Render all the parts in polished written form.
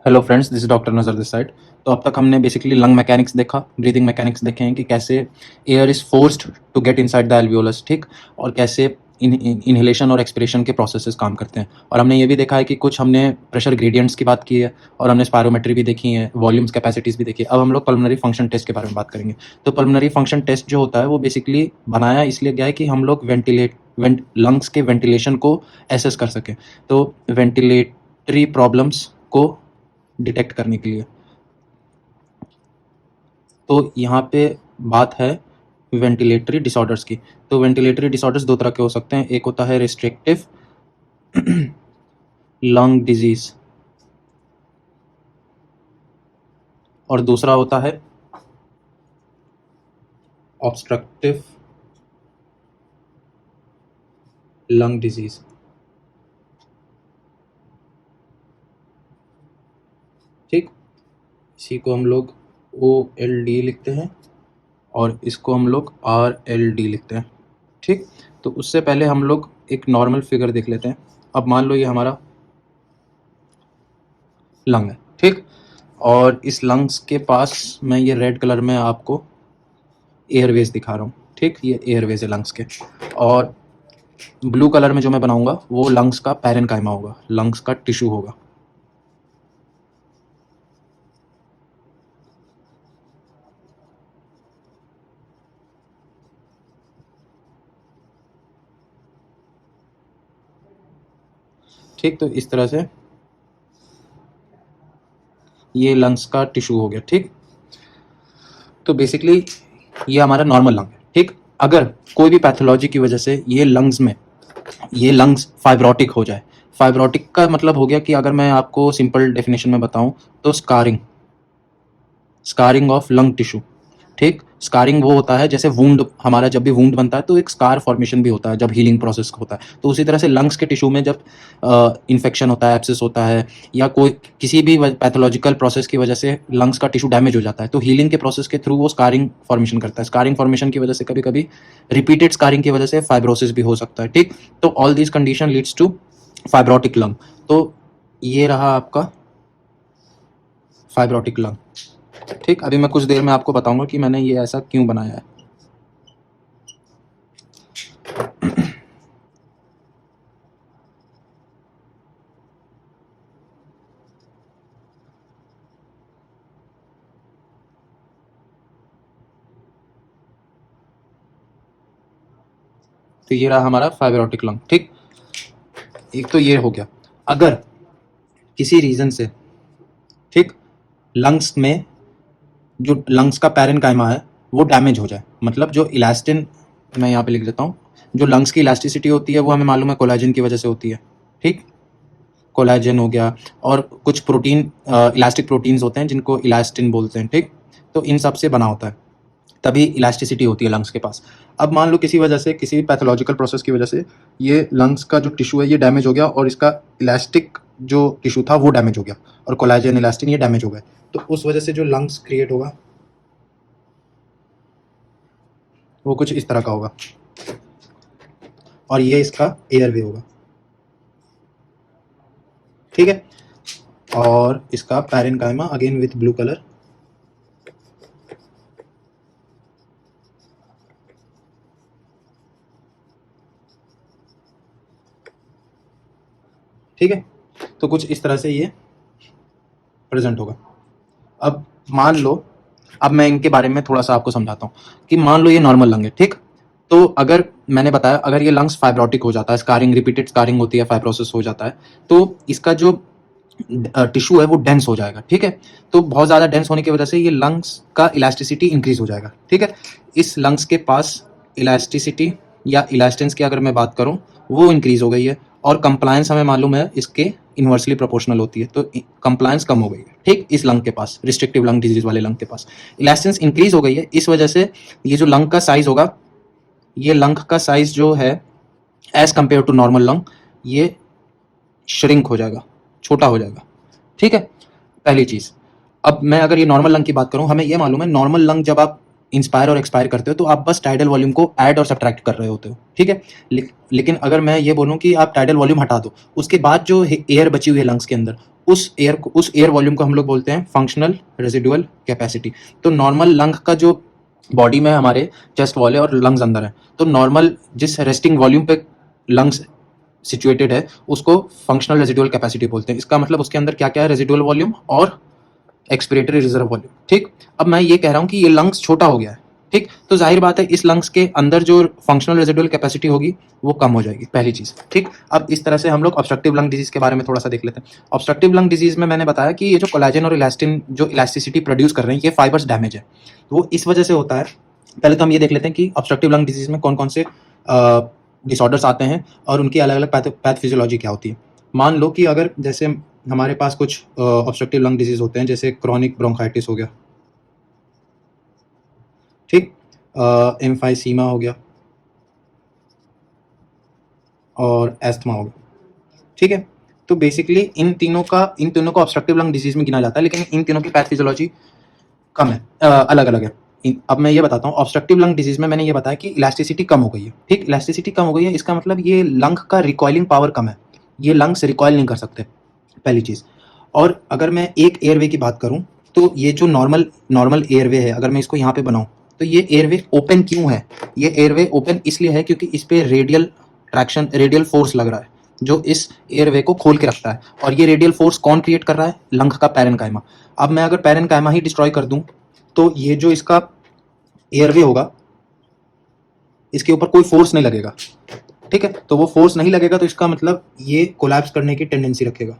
Hello friends, this is doctor Nazar this side. तो अब तक हमने बेसिकली लंग मैकेनिक्स देखा, ब्रीदिंग मैकेनिक्स देखे हैं कि कैसे air is forced to get inside the alveolus, ठीक, और कैसे इनहेलेशन और एक्सपिरेशन के प्रोसेसेस काम करते हैं। और हमने ये भी देखा है कि कुछ हमने प्रेशर ग्रेडियंट्स की बात की है और हमने स्पायरोमेट्री भी देखी है, वॉल्यूम्स कैपेसिटीज़ भी देखी है। अब हम लोग पल्मोनरी फंक्शन टेस्ट के बारे में बात करेंगे। तो पल्मोनरी फंक्शन टेस्ट जो होता है वो बेसिकली बनाया इसलिए गया है कि हम लोग लंग्स के वेंटिलेशन को एसेस कर सकें, तो वेंटिलेटरी प्रॉब्लम्स को डिटेक्ट करने के लिए। तो यहाँ पे बात है वेंटिलेटरी डिसऑर्डर्स की। तो वेंटिलेटरी डिसऑर्डर्स दो तरह के हो सकते हैं, एक होता है रिस्ट्रिक्टिव लंग डिजीज और दूसरा होता है ऑब्स्ट्रक्टिव लंग डिजीज। ठीक, इसी को हम लोग OLD लिखते हैं और इसको हम लोग RLD लिखते हैं। ठीक, तो उससे पहले हम लोग एक नॉर्मल फिगर देख लेते हैं। अब मान लो ये हमारा लंग है, ठीक, और इस लंग्स के पास मैं ये रेड कलर में आपको एयरवेज दिखा रहा हूँ। ठीक, ये एयरवेज है लंग्स के, और ब्लू कलर में जो मैं बनाऊंगा वो लंग्स का पैरेनकाइमा होगा, लंग्स का टिश्यू होगा। ठीक, तो इस तरह से ये लंग्स का टिश्यू हो गया। ठीक, तो बेसिकली ये हमारा नॉर्मल लंग है। ठीक, अगर कोई भी पैथोलॉजी की वजह से ये लंग्स फाइब्रोटिक हो जाए, फाइब्रोटिक का मतलब हो गया कि अगर मैं आपको सिंपल डेफिनेशन में बताऊं तो स्कारिंग ऑफ लंग टिश्यू। ठीक, स्कारिंग वो होता है जैसे वुंड, हमारा जब भी वुंड बनता है तो एक स्कार फॉर्मेशन भी होता है जब हीलिंग प्रोसेस होता है। तो उसी तरह से लंग्स के टिश्यू में जब इन्फेक्शन होता है, एब्सेस होता है, या कोई किसी भी पैथोलॉजिकल प्रोसेस की वजह से लंग्स का टिश्यू डैमेज हो जाता है, तो हीलिंग के प्रोसेस के थ्रू वो स्कारिंग फॉर्मेशन करता है। स्कारिंग फॉर्मेशन की वजह से कभी कभी रिपीटेड स्कारिंग की वजह से फाइब्रोसिस भी हो सकता है। ठीक, तो all this condition leads to fibrotic lung. तो ये रहा आपका फाइब्रोटिक लंग। ठीक, अभी मैं कुछ देर में आपको बताऊंगा कि मैंने ये ऐसा क्यों बनाया है। तो ये रहा हमारा फाइब्रोटिक लंग। ठीक, एक तो ये हो गया। अगर किसी रीजन से, ठीक, लंग्स में जो लंग्स का पैरेनकाइमा है वो डैमेज हो जाए, मतलब जो इलास्टिन, मैं यहाँ पे लिख देता हूँ, जो लंग्स की इलास्टिसिटी होती है वो हमें मालूम है कोलाजन की वजह से होती है। ठीक, कोलाजन हो गया और कुछ प्रोटीन, इलास्टिक प्रोटीन्स होते हैं जिनको इलास्टिन बोलते हैं। ठीक, तो इन सब से बना होता है, तभी इलास्टिसिटी होती है लंग्स के पास। अब मान लो किसी वजह से, किसी भी पैथोलॉजिकल प्रोसेस की वजह से ये लंग्स का जो टिश्यू है ये डैमेज हो गया और इसका इलास्टिक जो टिश्यू था वो डैमेज हो गया और कोलाजन, इलास्टिन ये डैमेज हो गए, तो उस वजह से जो लंग्स क्रिएट होगा वो कुछ इस तरह का होगा और ये इसका एयरवे होगा। ठीक है, और इसका parenchyma again with blue colour. ठीक है, तो कुछ इस तरह से ये प्रेजेंट होगा। अब मान लो, अब मैं इनके बारे में थोड़ा सा आपको समझाता हूँ कि मान लो ये नॉर्मल लंग है। ठीक, तो अगर मैंने बताया अगर ये लंग्स फाइब्रोटिक हो जाता है, स्कारिंग, रिपीटेड स्कारिंग होती है, फाइब्रोसिस हो जाता है, तो इसका जो टिश्यू है वो डेंस हो जाएगा। ठीक है, तो बहुत ज़्यादा डेंस होने की वजह से ये लंग्स का इलास्टिसिटी इंक्रीज हो जाएगा। ठीक है, इस लंग्स के पास इलास्टिसिटी या इलास्टेंस की अगर मैं बात करूं वो इंक्रीज हो गई है और कंप्लायंस हमें मालूम है इसके इन्वर्सली प्रोपोर्शनल होती है, तो कंप्लायंस कम हो गई है। ठीक, इस लंग के पास, रिस्ट्रिक्टिव लंग डिजीज वाले लंग के पास इलास्टेंस इंक्रीज हो गई है, इस वजह से ये जो लंग का साइज होगा, ये लंग का साइज जो है as compare to normal lung, ये श्रिंक हो जाएगा, छोटा हो जाएगा। ठीक है, पहली चीज। अब मैं अगर ये नॉर्मल लंग की बात करूं, हमें ये मालूम है नॉर्मल लंग जब आप इंस्पायर और एक्सपायर करते हो तो आप बस टाइडल वॉल्यूम को ऐड और सब्ट्रैक्ट कर रहे होते हो। ठीक है, लेकिन अगर मैं ये बोलूं कि आप टाइडल वॉल्यूम हटा दो, उसके बाद जो एयर बची हुई है लंग्स के अंदर उस एयर वॉल्यूम को हम लोग बोलते हैं फंक्शनल रेजिडुअल कैपेसिटी। तो नॉर्मल लंग का जो बॉडी में हमारे चेस्ट वॉल है और लंग्स अंदर है, तो नॉर्मल जिस रेस्टिंग वॉल्यूम पे लंग्स सिचुएटेड है उसको फंक्शनल रेजिडुअल कैपेसिटी बोलते हैं। इसका मतलब उसके अंदर क्या क्या है, रेजिडुअल वॉल्यूम और एक्सपिरेटरी रिजर्व वॉल्यूम। ठीक, अब मैं ये कह रहा हूँ कि ये लंग्स छोटा हो गया है, ठीक, तो जाहिर बात है इस लंग्स के अंदर जो फंक्शनल रेजिडुअल कैपेसिटी होगी वो कम हो जाएगी, पहली चीज। ठीक, अब इस तरह से हम लोग ऑब्स्ट्रक्टिव लंग डिजीज के बारे में थोड़ा सा देख लेते हैं। ऑब्स्ट्रक्टिव लंग डिजीज में मैंने बताया कि ये जो कोलेजन और इलास्टिन जो इलास्टिसिटी प्रोड्यूस कर रहे हैं, ये फाइबर्स डैमेज है, वो इस वजह से होता है। पहले तो हम ये देख लेते हैं कि ऑब्स्ट्रक्टिव लंग डिजीज में कौन कौन से डिसऑर्डर्स आते हैं और उनकी अलग अलग पैथोफिजियोलॉजी क्या होती है। मान लो कि अगर जैसे हमारे पास कुछ ऑब्स्ट्रक्टिव लंग डिजीज होते हैं, जैसे क्रॉनिक ब्रोंकाइटिस हो गया, ठीक, एम्फाइसीमा हो गया और एस्थमा हो गया, ठीक है। तो बेसिकली इन तीनों को ऑब्स्ट्रक्टिव लंग डिजीज में गिना जाता है, लेकिन इन तीनों की पैथोफिजियोलॉजी कम है, अलग अलग है। अब मैं ये बताता हूँ, ऑब्स्ट्रक्टिव लंग डिजीज में मैंने ये बताया कि इलास्टिसिटी कम हो गई है, ठीक, इलास्टिसिटी कम हो गई है, इसका मतलब ये लंग का रिकॉइलिंग पावर कम है, ये लंग्स रिकॉइल नहीं कर सकते, पहली चीज। और अगर मैं एक एयरवे की बात करूं, तो ये जो नॉर्मल एयरवे है, अगर मैं इसको यहाँ पे बनाऊं, तो ये एयरवे ओपन क्यों है? ये एयरवे ओपन इसलिए है क्योंकि इस पे रेडियल फोर्स लग रहा है जो इस एयरवे को खोल के रखता है। और ये रेडियल फोर्स कौन क्रिएट कर रहा है? लंग का पैरेन्काइमा। अब मैं अगर पैरेन्काइमा ही डिस्ट्रॉय कर दूं, तो ये जो इसका एयरवे होगा, इसके ऊपर कोई फोर्स नहीं लगेगा, ठीक है। तो वो फोर्स नहीं लगेगा, तो इसका मतलब ये कोलैप्स करने की टेंडेंसी रखेगा,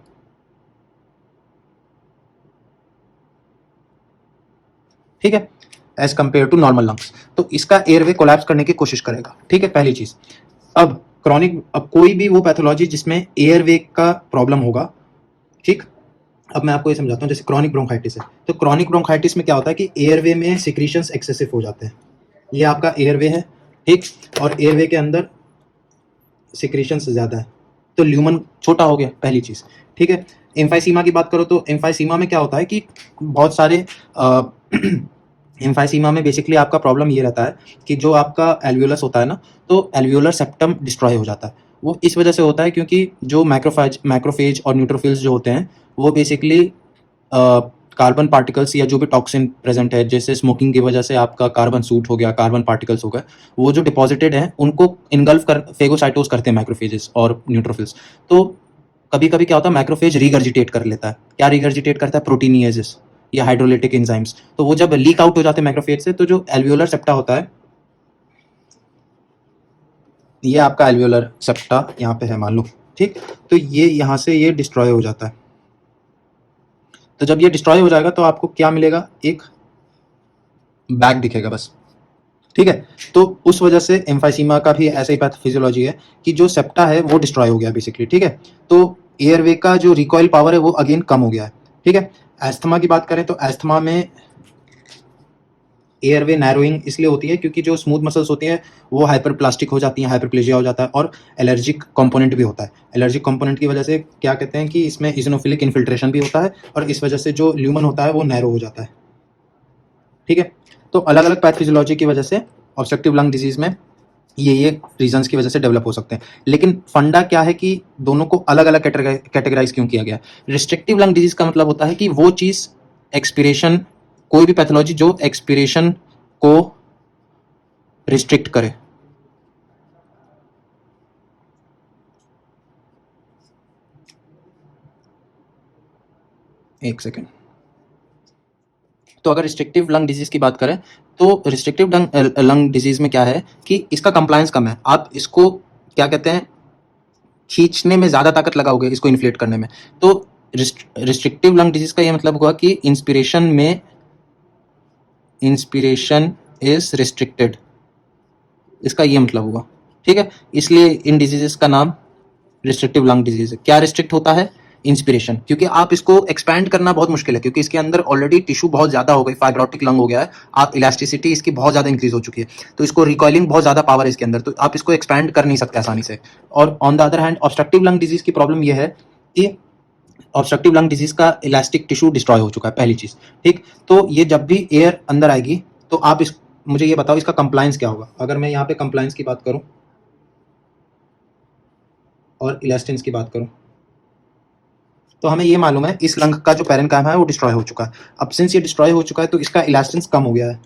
ठीक है, as compare to normal lungs. तो इसका एयरवे कोलैप्स करने की कोशिश करेगा, ठीक है, पहली चीज। अब कोई भी वो पैथोलॉजी जिसमें एयरवे का प्रॉब्लम होगा, ठीक। अब मैं आपको ये समझाता हूँ, जैसे क्रॉनिक ब्रोंकाइटिस है, तो क्रॉनिक ब्रोंकाइटिस में क्या होता है कि एयरवे में सिक्रीशंस एक्सेसिव हो जाते हैं। ये आपका एयरवे है, ठीक, और एयरवे के अंदर सिक्रीशंस ज़्यादा है, तो ल्यूमन छोटा हो गया, पहली चीज़, ठीक है। एम्फाइसीमा की बात करो, तो एम्फाइसीमा में क्या होता है कि बहुत सारे एम्फाइसीमा में बेसिकली आपका प्रॉब्लम ये रहता है कि जो आपका एल्वियोलस होता है ना, तो एल्वियोलर सेप्टम डिस्ट्रॉय हो जाता है। वो इस वजह से होता है क्योंकि जो मैक्रोफेज और न्यूट्रोफिल्स जो होते हैं, वो बेसिकली कार्बन पार्टिकल्स या जो भी टॉक्सिन प्रेजेंट है, जैसे स्मोकिंग की वजह से आपका कार्बन सूट हो गया, कार्बन पार्टिकल्स हो गए, वो जो डिपॉजिटेड हैं उनको इनगल्फ कर फेगोसाइटोस करते हैं मैक्रोफेजेस और न्यूट्रोफिल्स। तो कभी कभी क्या होता है, मैक्रोफेज रिगर्जिटेट कर लेता है। क्या रिगर्जिटेट करता है? प्रोटीनियेजेस या हाइड्रोलिटिक एंजाइम्स। तो वो जब लीक आउट हो जाते हैं मैक्रोफेज से, तो जो एल्वियोलर सेप्टा होता है, ये आपका एल्वियोलर सेप्टा यहाँ पे है मान लो, ठीक, तो ये यहाँ से ये डिस्ट्रॉय हो जाता है। तो जब ये डिस्ट्रॉय हो जाएगा तो आपको क्या मिलेगा? एक बैग दिखेगा बस, ठीक है। तो उस वजह से एम्फाइसीमा का भी ऐसा ही पैथोफिजियोलॉजी है कि जो सेप्टा है वो डिस्ट्रॉय हो गया बेसिकली, ठीक है। तो एयरवे का जो रिकॉइल पावर है वो अगेन कम हो गया है, ठीक है। एस्थमा की बात करें तो एस्थमा में एयरवे नैरोइंग इसलिए होती है क्योंकि जो स्मूथ मसल्स होती हैं वो हाइपरप्लास्टिक हो जाती हैं, हाइपरप्लेजिया हो जाता है, और एलर्जिक कंपोनेंट भी होता है। एलर्जिक कंपोनेंट की वजह से क्या कहते हैं कि इसमें इजोनोफिलिक इन्फिल्ट्रेशन भी होता है, और इस वजह से जो ल्यूमन होता है वो नैरो हो जाता है, ठीक है। तो अलग अलग पैथोफिजियोलॉजी की वजह से ऑब्स्ट्रक्टिव लंग डिजीज में ये रीजंस की वजह से डेवलप हो सकते हैं। लेकिन फंडा क्या है कि दोनों को अलग अलग कैटेगराइज क्यों किया गया? रिस्ट्रिक्टिव लंग डिजीज का मतलब होता है कि वो चीज एक्सपिरेशन, कोई भी पैथोलॉजी जो एक्सपिरेशन को रिस्ट्रिक्ट करे। एक सेकेंड। तो अगर रिस्ट्रिक्टिव लंग डिजीज की बात करें, तो रिस्ट्रिक्टिव लंग डिजीज में क्या है कि इसका कंप्लायंस कम है। आप इसको क्या कहते हैं, खींचने में ज़्यादा ताकत लगाओगे इसको इन्फ्लेट करने में। तो रिस्ट्रिक्टिव लंग डिजीज का ये मतलब हुआ कि इंस्पिरेशन इज रिस्ट्रिक्टेड, इसका ये मतलब हुआ, ठीक है। इसलिए इन डिजीजेस का नाम रिस्ट्रिक्टिव लंग डिजीज है। क्या रिस्ट्रिक्ट होता है? इंस्पिरेशन, क्योंकि आप इसको एक्सपैंड करना बहुत मुश्किल है, क्योंकि इसके अंदर ऑलरेडी टिश्यू बहुत ज्यादा हो गई, फाइब्रोटिक लंग हो गया है, आप इलास्टिसिटी इसकी बहुत ज्यादा इंक्रीज हो चुकी है, तो इसको रिकॉइलिंग बहुत ज्यादा पावर है इसके अंदर, तो आप इसको एक्सपैंड कर नहीं सकते आसानी से। और on the other hand obstructive lung disease की प्रॉब्लम यह है कि ऑब्स्ट्रक्टिव लंग डिजीज का इलास्टिक टिश्यू डिस्ट्रॉय हो चुका है, पहली चीज, ठीक। तो ये जब भी एयर अंदर आएगी, तो आप मुझे ये बताओ इसका कंप्लायंस क्या होगा? अगर मैं यहाँ पे कंप्लायंस की बात करूँ और इलास्टिन्स की बात करूँ, तो हमें ये मालूम है इस लंग का जो पैरेन्काइमा है वो डिस्ट्रॉय हो चुका है। अब सिंस ये डिस्ट्रॉय हो चुका है तो इसका इलास्टेंस कम हो गया है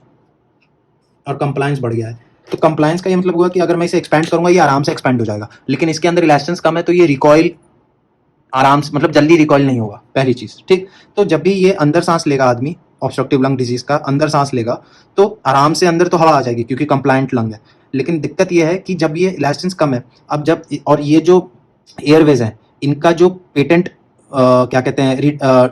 और कंप्लायंस बढ़ गया है। तो कंप्लायंस का ये मतलब हुआ कि अगर मैं इसे एक्सपेंड करूंगा ये आराम से एक्सपेंड हो जाएगा, लेकिन इसके अंदर इलास्टेंस कम है तो ये रिकॉइल आराम से, मतलब जल्दी रिकॉइल नहीं होगा, पहली चीज। ठीक, तो जब भी ये अंदर सांस लेगा आदमी, ऑब्स्ट्रक्टिव लंग डिजीज का अंदर सांस लेगा तो आराम से अंदर तो हवा आ जाएगी क्योंकि कंप्लायंट लंग है। लेकिन दिक्कत ये है कि जब ये इलास्टेंस कम है, अब जब, और ये जो एयरवेज हैं इनका जो पेटेंट क्या कहते हैं,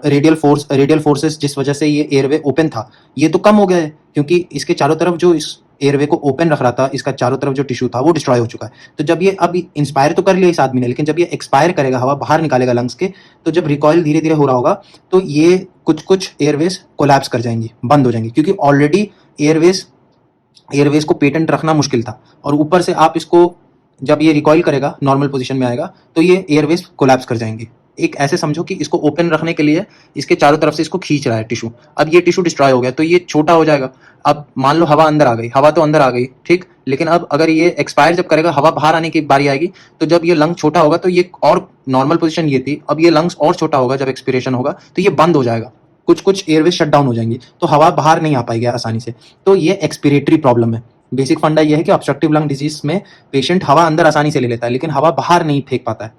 रेडियल फोर्सेस जिस वजह से ये एयरवे ओपन था ये तो कम हो गया है, क्योंकि इसके चारों तरफ जो इस एयरवे को ओपन रख रहा था, इसका चारों तरफ जो टिश्यू था वो डिस्ट्रॉय हो चुका है। तो जब ये अब इंस्पायर तो कर लिया इस आदमी ने, लेकिन जब ये एक्सपायर करेगा, हवा बाहर निकालेगा लंग्स के, तो जब रिकॉइल धीरे धीरे हो रहा होगा तो ये कुछ कुछ एयरवेज कोलैप्स कर जाएंगी, बंद हो जाएंगी, क्योंकि ऑलरेडी एयरवेज को पेटेंट रखना मुश्किल था, और ऊपर से आप इसको जब ये रिकॉइल करेगा, नॉर्मल पोजीशन में आएगा, तो ये एयरवेज कोलैप्स कर जाएंगे। एक ऐसे समझो कि इसको ओपन रखने के लिए इसके चारों तरफ से इसको खींच रहा है टिश्यू। अब ये टिश्यू डिस्ट्रॉय हो गया तो ये छोटा हो जाएगा। अब मान लो हवा अंदर आ गई, हवा तो अंदर आ गई, ठीक, लेकिन अब अगर ये एक्सपायर जब करेगा, हवा बाहर आने की बारी आएगी, तो जब ये लंग छोटा होगा तो ये, और नॉर्मल पोजीशन ये थी, अब ये लंग्स और छोटा होगा, जब एक्सपिरेशन होगा तो ये बंद हो जाएगा, कुछ कुछ एयरवेज शट डाउन हो जाएंगी, तो हवा बाहर नहीं आ पाएगी आसानी से। तो ये एक्सपिरेटरी प्रॉब्लम है। बेसिक फंडा ये है कि ऑब्स्ट्रक्टिव लंग डिजीज में पेशेंट हवा अंदर आसानी से ले लेता है लेकिन हवा बाहर नहीं फेंक पाता है,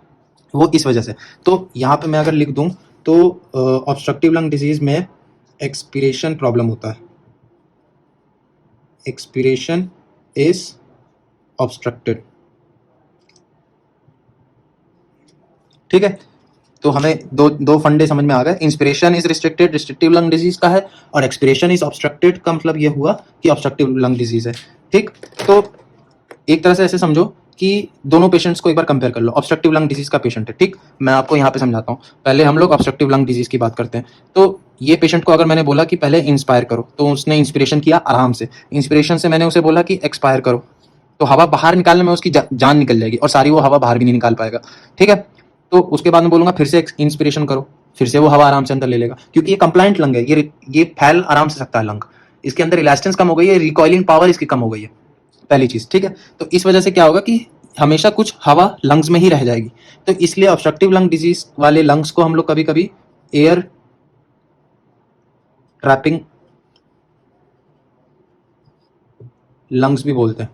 वो इस वजह से। तो यहाँ पे मैं अगर लिख दूं तो ऑब्स्ट्रक्टिव लंग डिजीज में एक्सपिरेशन प्रॉब्लम होता है, एक्सपिरेशन इज ऑब्स्ट्रक्टेड। ठीक है, तो हमें दो फंडे समझ में आ गए। Inspiration is restricted, restrictive lung disease का है, और एक्सपिरेशन इज ऑब्स्ट्रक्टेड का मतलब ये हुआ कि ऑब्स्ट्रक्टिव लंग डिजीज है। ठीक, तो एक तरह से ऐसे समझो कि दोनों पेशेंट्स को एक बार कंपेयर कर लो। ऑब्स्ट्रक्टिव लंग डिजीज का पेशेंट है, ठीक, मैं आपको यहाँ पे समझाता हूँ। पहले हम लोग ऑब्स्ट्रक्टिव लंग डिजीज की बात करते हैं। तो ये पेशेंट को अगर मैंने बोला कि पहले इंस्पायर करो, तो उसने इंस्पिरेशन किया आराम से। इंस्पिरेशन से मैंने उसे बोला कि एक्सपायर करो, तो हवा बाहर निकालने में उसकी जान निकल जाएगी और सारी वो हवा बाहर भी नहीं निकाल पाएगा। ठीक है, तो उसके बाद मैं बोलूंगा फिर से इंस्पिरेशन करो, फिर से वो हवा आराम से अंदर ले लेगा, क्योंकि ये कंप्लाइंट लंग है, ये फैल आराम से सकता है लंग। इसके अंदर इलास्टेंस कम हो गई है, रिकॉइलिंग पावर इसकी कम हो गई है, पहली चीज। ठीक है, तो इस वजह से क्या होगा कि हमेशा कुछ हवा लंग्स में ही रह जाएगी। तो इसलिए ऑब्स्ट्रक्टिव लंग डिजीज वाले लंग्स को हम लोग कभी कभी एयर ट्रैपिंग लंग्स भी बोलते हैं।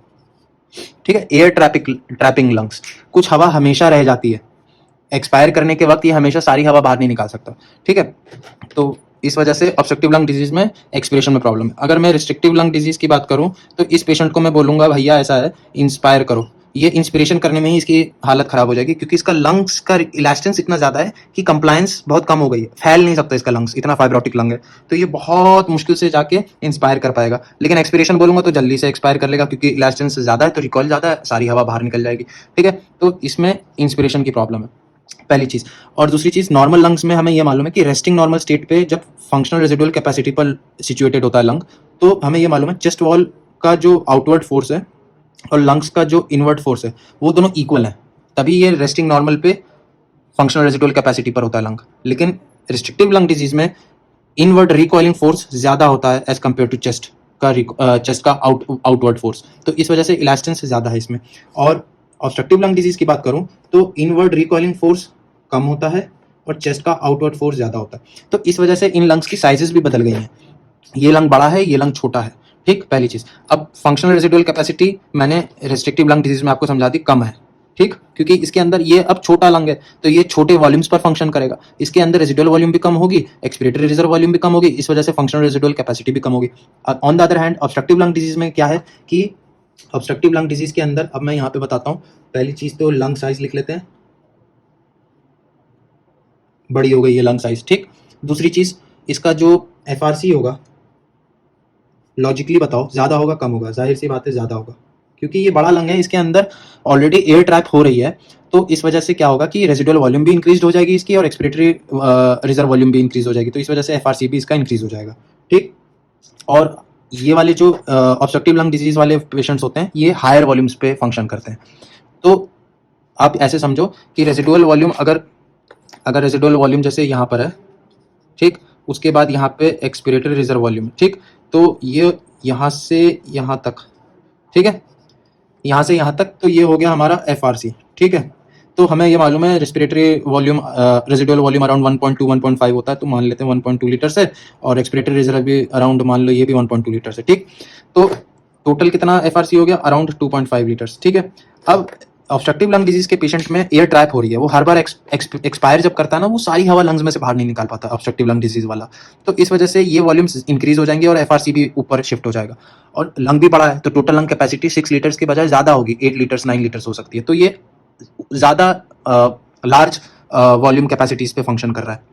ठीक है, एयर ट्रैपिंग लंग्स, कुछ हवा हमेशा रह जाती है, एक्सपायर करने के वक्त ये हमेशा सारी हवा बाहर नहीं निकाल सकता। ठीक है, तो इस वजह से ऑब्स्ट्रक्टिव लंग डिजीज में एक्सपिरेशन में प्रॉब्लम है। अगर मैं रिस्ट्रिक्टिव लंग डिजीज की बात करूं तो इस पेशेंट को मैं बोलूंगा भैया ऐसा है, इंस्पायर करो। ये इंस्पिरेशन करने में ही इसकी हालत खराब हो जाएगी, क्योंकि इसका लंग्स का इलास्टेंस इतना ज्यादा है कि कंप्लायंस बहुत कम हो गई है, फैल नहीं सकता इसका लंग्स, इतना फाइब्रोटिक लंग है, तो ये बहुत मुश्किल से जाके इंस्पायर कर पाएगा। लेकिन एक्सपिरेशन बोलूंगा तो जल्दी से एक्सपायर कर लेगा, क्योंकि इलास्टेंस ज्यादा है तो रिकॉइल ज्यादा है, सारी हवा बाहर निकल जाएगी। ठीक है, तो इसमें इंस्पिरेशन की प्रॉब्लम है, पहली चीज। और दूसरी चीज, नॉर्मल लंग्स में हमें यह मालूम है कि रेस्टिंग नॉर्मल स्टेट पे जब फंक्शनल रेजिडुअल कैपेसिटी पर सिचुएटेड होता है लंग, तो हमें यह मालूम है चेस्ट वॉल का जो आउटवर्ड फोर्स है और लंग्स का जो इनवर्ड फोर्स है वो दोनों इक्वल है, तभी ये रेस्टिंग नॉर्मल पे फंक्शनल रेजिडुअल कैपेसिटी पर होता है लंग। लेकिन रिस्ट्रिक्टिव लंग डिजीज में इनवर्ड रिकॉइलिंग फोर्स ज्यादा होता है एज कम्पेयर टू चेस्ट का आउटवर्ड फोर्स, तो इस वजह से इलास्टेंस ज्यादा है इसमें। और ऑब्स्ट्रक्टिव लंग डिजीज की बात करूं तो इनवर्ड रिकॉइलिंग फोर्स कम होता है और चेस्ट का आउटवर्ड फोर्स ज्यादा होता है, तो इस वजह से इन लंग्स की साइजेस भी बदल गई हैं, ये लंग बड़ा है, ये लंग छोटा है। ठीक, पहली चीज। अब फंक्शनल रेजिडुअल कैपेसिटी मैंने रिस्ट्रिक्टिव लंग डिजीज में आपको समझा दी, कम है। ठीक, क्योंकि इसके अंदर ये अब छोटा लंग है तो ये छोटे वॉल्यूम्स पर फंक्शन करेगा, इसके अंदर रेजिडुअल वॉल्यूम भी कम होगी, एक्सपिरेटरी रिजर्व वॉल्यूम भी कम होगी, इस वजह से फंक्शनल रेजिडुअल कैपेसिटी भी कम होगी। On the other hand obstructive lung disease में क्या है कि ऑब्स्ट्रक्टिव लंग डिजीज के अंदर, अब मैं यहाँ पे बताता हूँ, पहली चीज तो लंग साइज लिख लेते हैं, बड़ी हो गई है लंग साइज। ठीक, दूसरी चीज, इसका जो एफआरसी होगा, लॉजिकली बताओ ज्यादा होगा कम होगा? जाहिर सी बात है ज्यादा होगा, क्योंकि ये बड़ा लंग है, इसके अंदर ऑलरेडी एयर ट्रैप हो रही है, तो इस वजह से क्या होगा कि रेजिडुअल वॉल्यूम भी इंक्रीज हो जाएगी इसकी और एक्सपिरेटरी रिजर्व वॉल्यूम भी इंक्रीज हो जाएगी, तो इस वजह से एफआरसी भी इसका इंक्रीज हो जाएगा। ठीक, और ये वाले जो ऑब्स्ट्रक्टिव लंग डिजीज वाले पेशेंट्स होते हैं ये हायर वॉल्यूम्स पे फंक्शन करते हैं। तो आप ऐसे समझो कि रेजिडुअल वॉल्यूम, अगर रेजिडुअल वॉल्यूम जैसे यहाँ पर है, ठीक, उसके बाद यहाँ पे एक्सपिरेटरी रिजर्व वॉल्यूम, ठीक, तो ये यहाँ से यहाँ तक, ठीक है, यहाँ से यहाँ तक, तो ये हो गया हमारा एफआरसी। ठीक है, तो हमें ये मालूम है respiratory volume, residual volume around 1.2 1.5 होता है, तो मान लेते हैं 1.2 लीटर से, और एक्सपिरेटरी रिजर्व भी अराउंड मान लो ये भी 1.2 लीटर से, ठीक। तो टोटल कितना एफआरसी हो गया, अराउंड 2.5 लीटर्स, ठीक है। अब ऑब्स्ट्रक्टिव लंग डिजीज के पेशेंट में एयर ट्रैप हो रही है, वो हर बार एक्सपायर जब करता है ना, वो सारी हवा लंग्स में से बाहर नहीं निकाल पाता ऑब्स्ट्रक्टिव लंग डिजीज वाला, तो इस वजह से ये वॉल्यूम्स इंक्रीज हो जाएंगे और एफआरसी भी ऊपर शिफ्ट हो जाएगा। और लंग भी बड़ा है तो टोटल लंग कैपेसिटी 6 लीटर्स की बजाय ज्यादा होगी, 8 लीटर्स 9 लीटर्स हो सकती है, तो ये ज्यादा लार्ज वॉल्यूम कैपेसिटीज पे फंक्शन कर रहा है।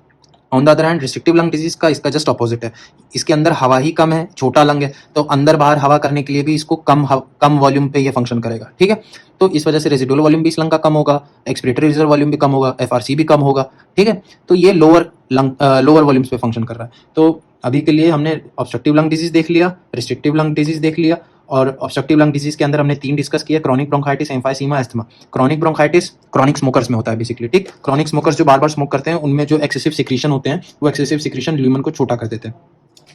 On the other hand restrictive lung disease का इसका जस्ट ऑपोजिट है, इसके अंदर हवा ही कम है, छोटा लंग है, तो अंदर बाहर हवा करने के लिए भी इसको कम वॉल्यूम पे ये फंक्शन करेगा, ठीक है। तो इस वजह से रेजिडुअल वॉल्यूम भी इस लंग का कम होगा, एक्सपिरेटरी रिजर्व वॉल्यूम भी कम होगा, एफआरसी भी कम होगा, ठीक है। तो ये लोअर वॉल्यूम्स पे फंक्शन कर रहा है। तो अभी के लिए हमने ऑब्स्ट्रक्टिव लंग डिजीज देख लिया, रिस्ट्रिक्टिव लंग डिजीज देख लिया, और ऑब्स्ट्रक्टिव लंग डिजीज के अंदर हमने 3 डिस्कस किया, chronic bronchitis, emphysema, asthma. Chronic bronchitis chronic smokers में होता है बेसिकली, ठीक। क्रॉनिक स्मोकर्स जो बार बार स्मोक करते हैं, उनमें जो एक्सेसिव सिक्रीशन होते हैं, वो एक्सेसिव सिक्रीशन ल्यूमन को छोटा कर देते हैं,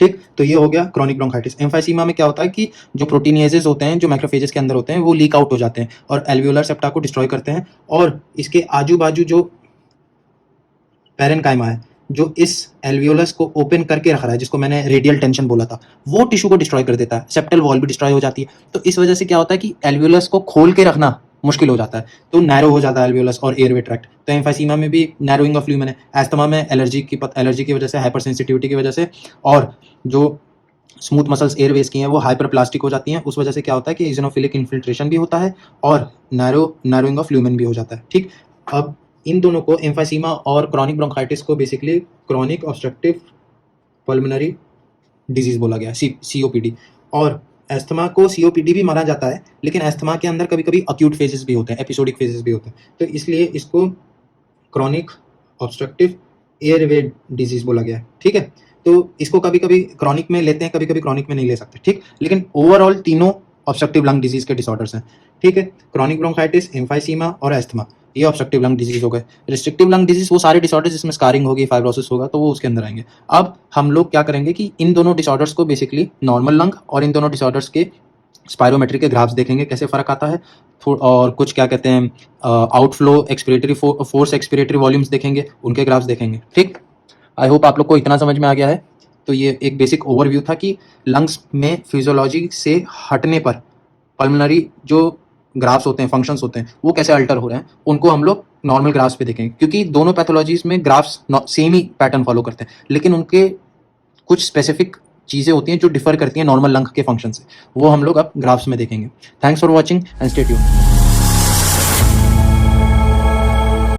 ठीक। तो ये हो गया क्रॉनिक ब्रोंकाइटिस। एम्फाइसीमा में क्या होता है कि जो प्रोटीनिएजेस होते हैं, जो मैक्रोफेजेस के अंदर होते हैं, वो लीक आउट हो जाते हैं और एल्वियोलर सेप्टा को डिस्ट्रॉय करते हैं, और इसके आजू बाजू जो पैरेनकाइमा है, जो इस एल्वियोलस को ओपन करके रख रहा है, जिसको मैंने रेडियल टेंशन बोला था, वो टिश्यू को डिस्ट्रॉय कर देता है, सेप्टल वॉल भी डिस्ट्रॉय हो जाती है। तो इस वजह से क्या होता है कि एल्वियोलस को खोल के रखना मुश्किल हो जाता है, तो नैरो हो जाता है एल्वियोलस और एयरवे ट्रैक्ट। तो एम्फाइसीमा में भी नैरोइंग ऑफ ल्यूमेन है, एस्थमा में एलर्जी की वजह से, हाइपर सेंसिटिविटी की वजह से, और जो स्मूथ मसल्स एयरवेज की हैं वो हाइपर प्लास्टिक हो जाती हैं, उस वजह से क्या होता है कि इजोनोफिलिक इन्फिल्ट्रेशन भी होता है और नैरोइंग ऑफ ल्यूमेन भी हो जाता है, ठीक। अब इन दोनों को, एम्फाइसीमा और क्रॉनिक ब्रोंकाइटिस को basically chronic obstructive pulmonary disease बोला गया, सीओपीडी। और एस्थमा को सीओपीडी भी माना जाता है, लेकिन एस्थमा के अंदर कभी कभी अक्यूट फेजेस भी होते हैं, एपिसोडिक फेजेस भी होते हैं, तो इसलिए इसको क्रॉनिक ऑब्स्ट्रक्टिव एयरवे डिजीज बोला गया है, ठीक है। तो इसको कभी कभी क्रॉनिक में लेते हैं, कभी कभी क्रॉनिक में नहीं ले सकते, ठीक। लेकिन ओवरऑल तीनों ऑब्स्ट्रक्टिव लंग डिजीज के डिसऑर्डर्स हैं, ठीक है। क्रॉनिक ब्रोंकाइटिस, एम्फाइसीमा और एस्थमा, ये ऑब्स्ट्रक्टिव लंग डिजीज हो गए। रिस्ट्रिक्टिव लंग डिजीज वो सारे डिसऑर्डर्स जिसमें स्कारिंग होगी, फाइब्रोसिस होगा, तो वो उसके अंदर आएंगे। अब हम लोग क्या करेंगे कि इन दोनों डिसऑर्डर्स को बेसिकली नॉर्मल लंग और इन दोनों डिसऑर्डर्स के स्पायरोमेट्री के ग्राफ्स देखेंगे, कैसे फर्क आता है, और कुछ क्या कहते हैं outflow expiratory force expiratory volumes देखेंगे, उनके ग्राफ्स देखेंगे, ठीक। आई होप आप लोग को इतना समझ में आ गया है। तो ये एक बेसिक ओवरव्यू था कि लंग्स में फिजियोलॉजी से हटने पर पल्मोनरी जो ग्राफ्स होते हैं, फंक्शंस होते हैं, वो कैसे अल्टर हो रहे हैं, उनको हम लोग नॉर्मल ग्राफ्स पे देखेंगे, क्योंकि दोनों पैथोलॉजीज में ग्राफ्स सेम ही पैटर्न फॉलो करते हैं, लेकिन उनके कुछ स्पेसिफिक चीज़ें होती हैं जो डिफर करती हैं नॉर्मल लंग के फंक्शन से, वो हम लोग अब ग्राफ्स में देखेंगे। Thanks for watching and stay tuned.